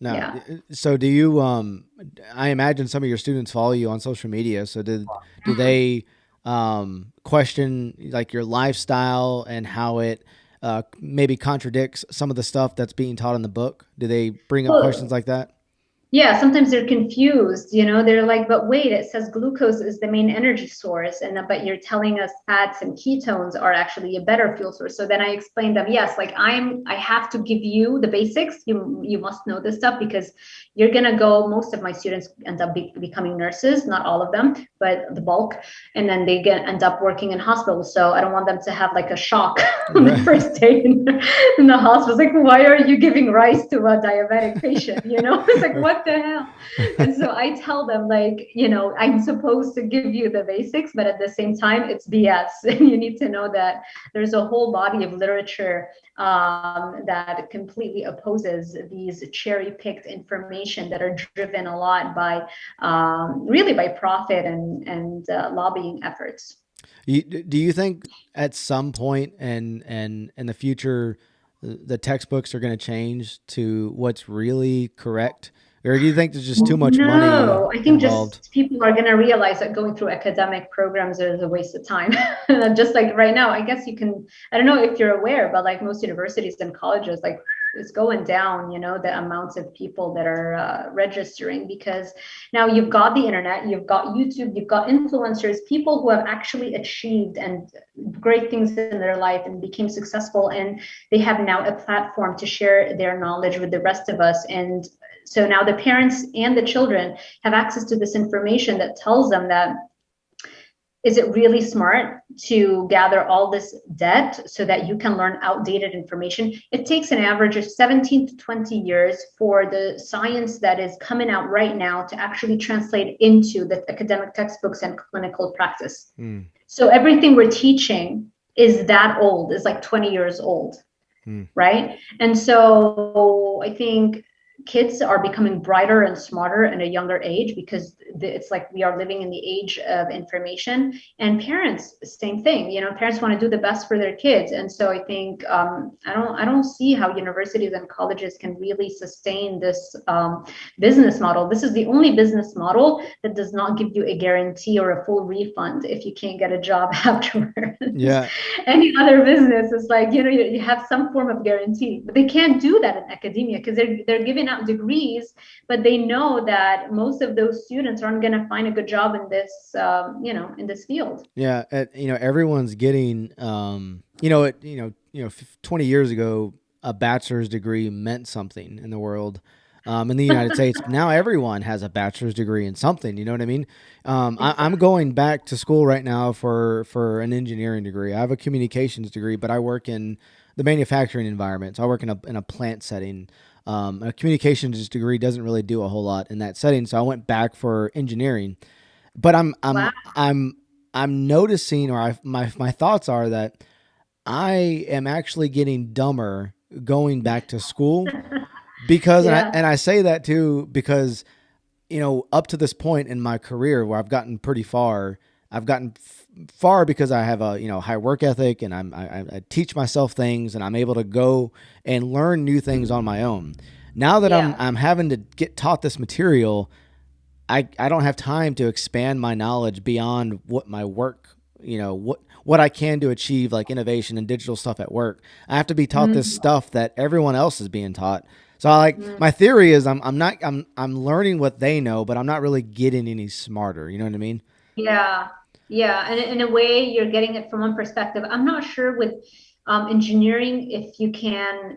No. Yeah. So do you? I imagine some of your students follow you on social media. So do they question like your lifestyle and how it maybe contradicts some of the stuff that's being taught in the book? Do they bring up questions Well, like that? Yeah, sometimes they're confused, they're like, but wait, it says glucose is the main energy source, and but you're telling us fats and ketones are actually a better fuel source. So then I explained them, yes, like I have to give you the basics. You must know this stuff because you're gonna go, most of my students end up becoming nurses, not all of them, but the bulk, and then they end up working in hospitals. So I don't want them to have like a shock on the Right. first day in the hospital. It's like, why are you giving rice to a diabetic patient? It's like, what the hell? And so I tell them, like, I'm supposed to give you the basics, but at the same time, it's BS. And you need to know that there's a whole body of literature that completely opposes these cherry-picked information that are driven a lot by really by profit and lobbying efforts. Do you think at some point and in the future the textbooks are going to change to what's really correct, or do you think there's just too much money No, I think involved? just people are going to realize that going through academic programs is a waste of time. Just like right now, I guess you can, I don't know if you're aware, but like most universities and colleges, like it's going down, the amounts of people that are registering, because now you've got the internet, you've got YouTube, you've got influencers, people who have actually achieved and great things in their life and became successful, and they have now a platform to share their knowledge with the rest of us. And so now the parents and the children have access to this information that tells them that, is it really smart to gather all this debt so that you can learn outdated information? It takes an average of 17 to 20 years for the science that is coming out right now to actually translate into the academic textbooks and clinical practice. Mm. So everything we're teaching is that old, is like 20 years old, right? And so I think kids are becoming brighter and smarter at a younger age, because it's like we are living in the age of information. And parents, same thing. Parents want to do the best for their kids, and so I think I don't see how universities and colleges can really sustain this business model. This is the only business model that does not give you a guarantee or a full refund if you can't get a job afterwards. Yeah. Any other business is like, you have some form of guarantee, but they can't do that in academia because they're giving out degrees, but they know that most of those students aren't going to find a good job in this in this field. Yeah, everyone's getting, 20 years ago, a bachelor's degree meant something in the world. In the United States, now everyone has a bachelor's degree in something. You know what I mean? I'm going back to school right now for an engineering degree. I have a communications degree, but I work in the manufacturing environment. So I work in a plant setting. A communications degree doesn't really do a whole lot in that setting. So I went back for engineering. But Wow. I'm noticing, or my thoughts are that I am actually getting dumber going back to school, because Yeah. and I say that too because up to this point in my career where I've gotten pretty far, I've gotten far because I have a high work ethic, and I teach myself things, and I'm able to go and learn new things on my own. Now that Yeah. I'm having to get taught this material, I don't have time to expand my knowledge beyond what my work, what I can to achieve, like innovation and digital stuff at work. I have to be taught this Mhm. stuff that everyone else is being taught. So my theory is I'm learning what they know, but I'm not really getting any smarter. You know what I mean? Yeah. Yeah. And in a way, you're getting it from one perspective. I'm not sure with engineering if you can,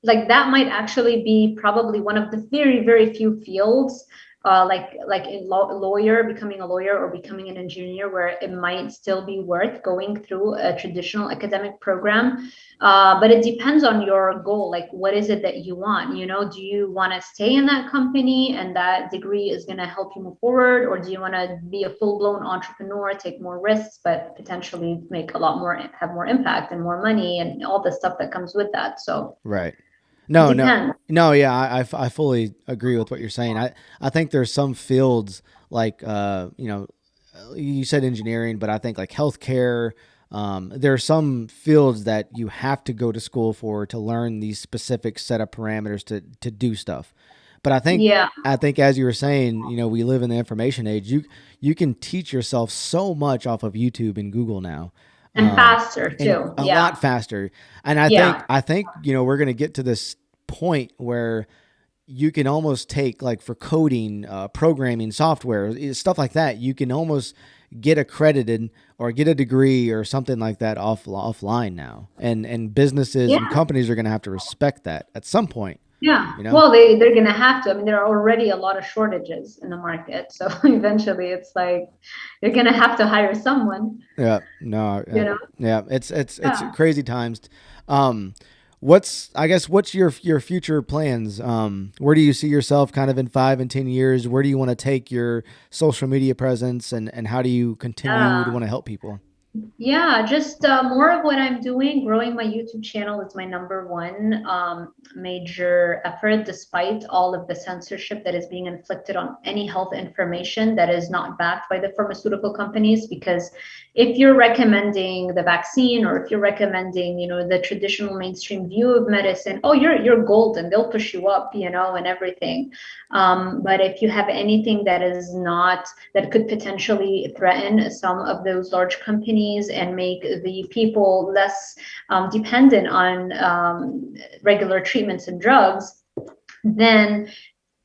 like that might actually be probably one of the very, very few fields, like a lawyer, becoming a lawyer or becoming an engineer, where it might still be worth going through a traditional academic program. But it depends on your goal. Like, what is it that you want? Do you want to stay in that company and that degree is going to help you move forward, or do you want to be a full-blown entrepreneur, take more risks, but potentially make a lot more, have more impact and more money and all the stuff that comes with that? So Right. it No, no, depends. no. Yeah, I fully agree with what you're saying. I think there's some fields like, you said engineering, but I think like healthcare. There are some fields that you have to go to school for to learn these specific set of parameters to do stuff. But Yeah. I think as you were saying, we live in the information age. You can teach yourself so much off of YouTube and Google now, And faster and too. a Yeah. lot faster. And Yeah. I think we're gonna get to this point where you can almost take like for coding, programming, software, stuff like that. You can almost get accredited or get a degree or something like that offline now, and businesses and Yeah. companies are going to have to respect that at some point. Yeah. You know? Well, they're going to have to. I mean, there are already a lot of shortages in the market. So eventually it's like they're going to have to hire someone, Yeah. No. you know? Yeah. It's Yeah. crazy times. Um, what's your future plans? Where do you see yourself kind of in 5 and 10 years? Where do you want to take your social media presence, and how do you continue to Yeah. want to help people? Yeah, just more of what I'm doing. Growing my YouTube channel is my number one major effort, despite all of the censorship that is being inflicted on any health information that is not backed by the pharmaceutical companies. Because if you're recommending the vaccine, or if you're recommending, the traditional mainstream view of medicine, oh, you're golden. They'll push you up, and everything. But if you have anything that is not, that could potentially threaten some of those large companies and make the people less dependent on regular treatments and drugs, then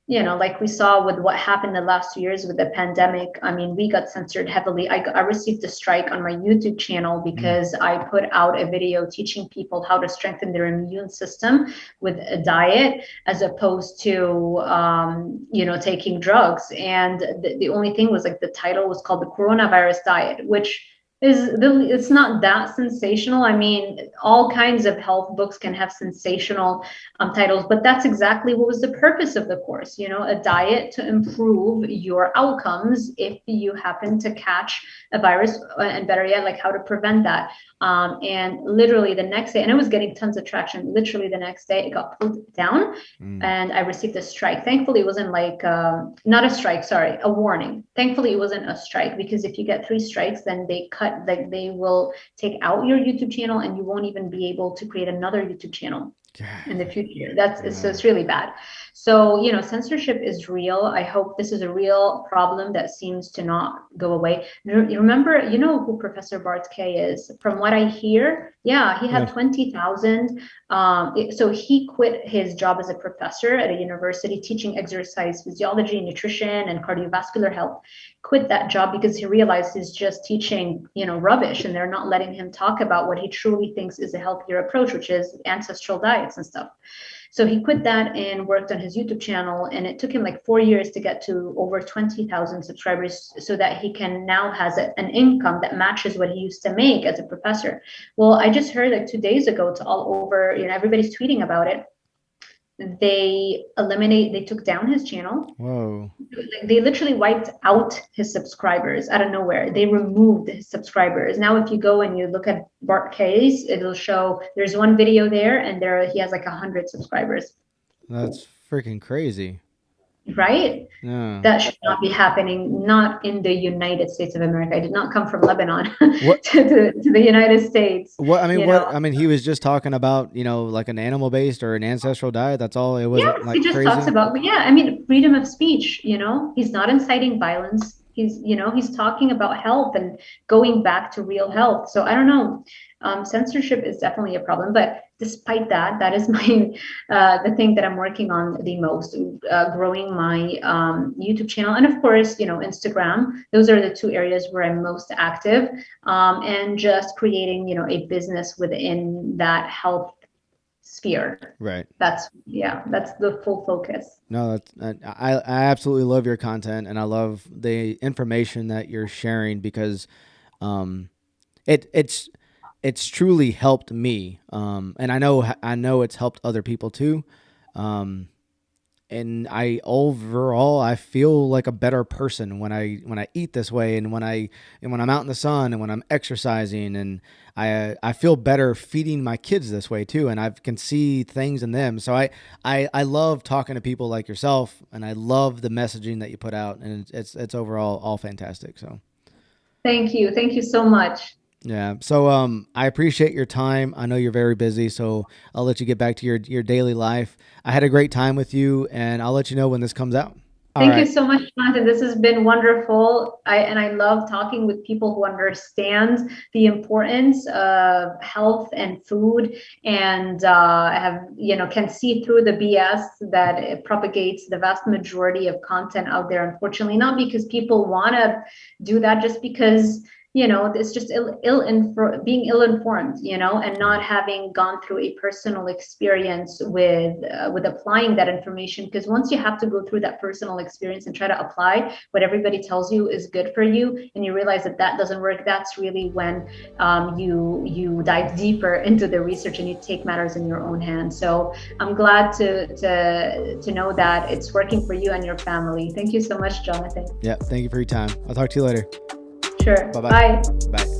like we saw with what happened the last 2 years with the pandemic. I mean, we got censored heavily. I received a strike on my YouTube channel Mm. because I put out a video teaching people how to strengthen their immune system with a diet, as opposed to, taking drugs. And the only thing was, like, the title was called the coronavirus diet, which it's not that sensational. I mean, all kinds of health books can have sensational titles, but that's exactly what was the purpose of the course, a diet to improve your outcomes if you happen to catch a virus, and better yet, like how to prevent that. And literally the next day, and it was getting tons of traction, literally the next day it got pulled down, Mm. and I received a strike. Thankfully, it wasn't like, not a strike, sorry, a warning. Thankfully, it wasn't a strike, because if you get 3 strikes, then they will take out your YouTube channel, and you won't even be able to create another YouTube channel in the future. So Yeah. it's really bad. So, censorship is real. I hope this is a real problem that seems to not go away. You remember, who Professor Bart K is? From what I hear, yeah, he Yeah. had 20,000. So he quit his job as a professor at a university teaching exercise physiology, nutrition, and cardiovascular health. Quit that job because he realized he's just teaching, rubbish, and they're not letting him talk about what he truly thinks is a healthier approach, which is ancestral diets and stuff. So he quit that and worked on his YouTube channel, and it took him like 4 years to get to over 20,000 subscribers, so that he can now has an income that matches what he used to make as a professor. Well, I just heard like 2 days ago, to all over, everybody's tweeting about it. They took down his channel. Whoa. Like, they literally wiped out his subscribers out of nowhere. They removed his subscribers. Now, if you go and you look at Bart Case, it'll show there's one video there, and there he has like 100 subscribers. That's freaking crazy. Right? Yeah. That should not be happening. Not in the United States of America. I did not come from Lebanon What? to the United States. What? I mean, You know, what? I mean, he was just talking about, like an animal based or an ancestral diet. That's all. It wasn't yes, he like just talks crazy. about, but yeah, I mean, freedom of speech, he's not inciting violence. He's talking about health and going back to real health. So I don't know. Censorship is definitely a problem, but despite that, that is my the thing that I'm working on the most, growing my YouTube channel, and of course, Instagram. Those are the two areas where I'm most active, and just creating, a business within that health sphere. Right. That's the full focus. No, I absolutely love your content, and I love the information that you're sharing, because um, it's truly helped me, and I know it's helped other people too, um, and I feel like a better person when I eat this way, and when I'm out in the sun, and when I'm exercising, and I feel better feeding my kids this way too, and I can see things in them. So I love talking to people like yourself, and I love the messaging that you put out, and it's overall all fantastic. So Thank you so much. yeah. So I appreciate your time. I know you're very busy, so I'll let you get back to your daily life. I had a great time with you, and I'll let you know when this comes out. All Thank you right. so much, Jonathan. This has been wonderful. I love talking with people who understand the importance of health and food, and have, can see through the BS that it propagates the vast majority of content out there. Unfortunately, not because people want to do that, just because it's just being ill-informed, and not having gone through a personal experience with applying that information. Because once you have to go through that personal experience and try to apply what everybody tells you is good for you, and you realize that that doesn't work, that's really when you dive deeper into the research and you take matters in your own hands. So I'm glad to know that it's working for you and your family. Thank you so much, Jonathan. Yeah. Thank you for your time. I'll talk to you later. Sure. Bye-bye. Bye. Bye.